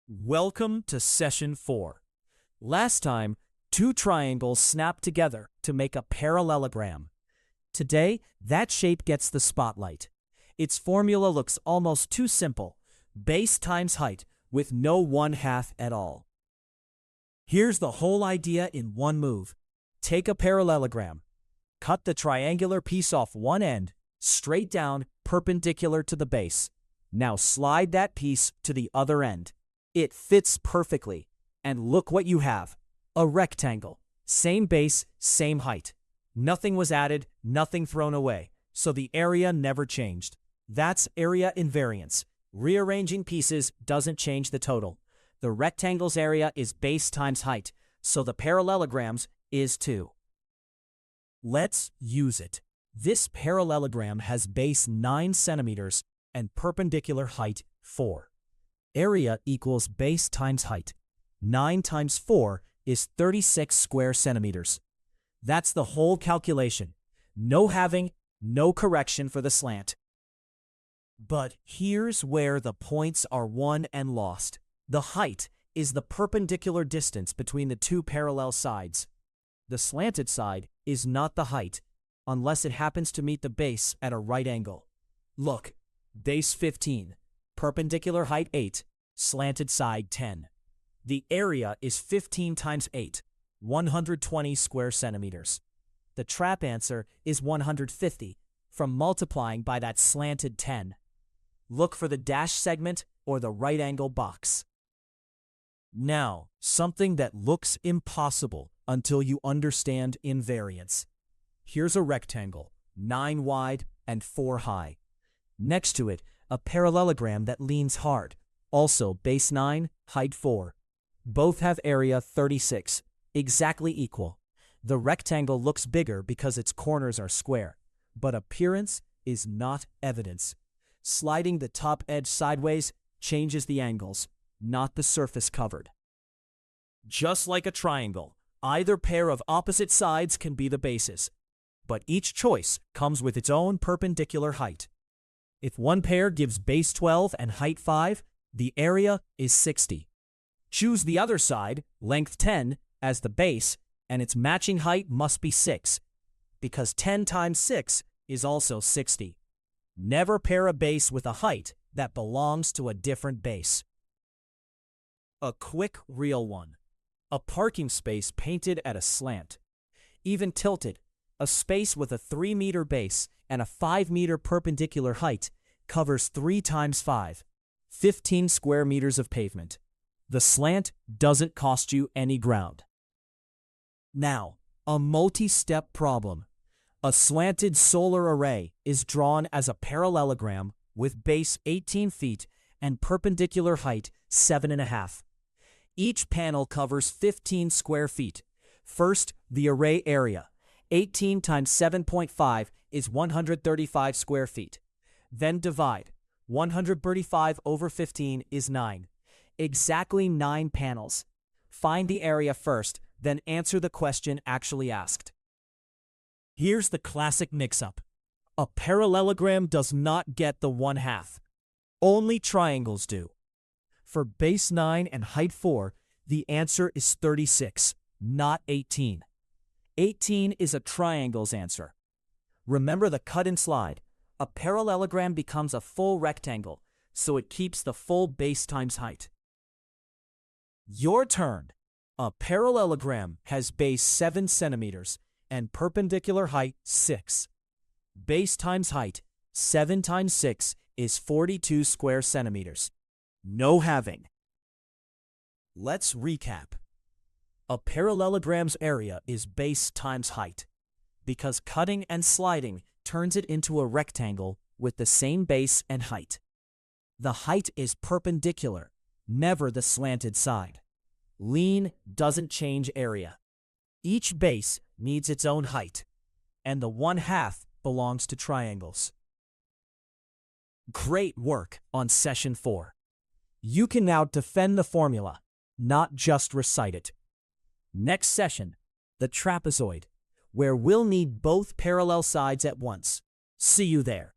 Welcome to Session 4. Last time, two triangles snapped together to make a parallelogram. Today, that shape gets the spotlight. Its formula looks almost too simple: base times height, with no 1/2 at all. Here's the whole idea in one move. Take a parallelogram. Cut the triangular piece off one end, straight down, perpendicular to the base. Now slide that piece to the other end. It fits perfectly. And look what you have. A rectangle. Same base, same height. Nothing was added, nothing thrown away, so the area never changed. That's area invariance. Rearranging pieces doesn't change the total. The rectangle's area is base times height, so the parallelograms is too. Let's use it. This parallelogram has base 9 centimeters and perpendicular height 4. Area equals base times height. 9 times 4 is 36 square centimeters. That's the whole calculation. No halving, no correction for the slant. But here's where the points are won and lost. The height is the perpendicular distance between the two parallel sides. The slanted side is not the height, unless it happens to meet the base at a right angle. Look, base 15. Perpendicular height 8, slanted side 10. The area is 15 times 8, 120 square centimeters. The trap answer is 150 from multiplying by that slanted 10. Look for the dashed segment or the right angle box. Now, something that looks impossible until you understand invariance. Here's a rectangle, 9 wide and 4 high. Next to it, a parallelogram that leans hard, also base 9, height 4. Both have area 36, exactly equal. The rectangle looks bigger because its corners are square, but appearance is not evidence. Sliding the top edge sideways changes the angles, not the surface covered. Just like a triangle, either pair of opposite sides can be the bases, but each choice comes with its own perpendicular height. If one pair gives base 12 and height 5, the area is 60. Choose the other side, length 10, as the base, and its matching height must be 6, because 10 times 6 is also 60. Never pair a base with a height that belongs to a different base. A quick real one. A parking space painted at a slant. Even tilted, a space with a 3-meter base and a 5-meter perpendicular height covers 3 times 5, 15 square meters of pavement. The slant doesn't cost you any ground. Now, a multi-step problem. A slanted solar array is drawn as a parallelogram with base 18 feet and perpendicular height 7.5. Each panel covers 15 square feet. First, the array area. 18 times 7.5 is 135 square feet. Then divide. 135 over 15 is 9. Exactly 9 panels. Find the area first, then answer the question actually asked. Here's the classic mix-up. A parallelogram does not get the 1/2. Only triangles do. For base 9 and height 4, the answer is 36, not 18. 18 is a triangle's answer. Remember the cut and slide. A parallelogram becomes a full rectangle, so it keeps the full base times height. Your turn. A parallelogram has base 7 centimeters and perpendicular height 6. Base times height, 7 times 6 is 42 square centimeters. No halving. Let's recap. A parallelogram's area is base times height, because cutting and sliding turns it into a rectangle with the same base and height. The height is perpendicular, never the slanted side. Lean doesn't change area. Each base needs its own height, and the 1/2 belongs to triangles. Great work on Session 4. You can now defend the formula, not just recite it. Next session, the trapezoid, where we'll need both parallel sides at once. See you there.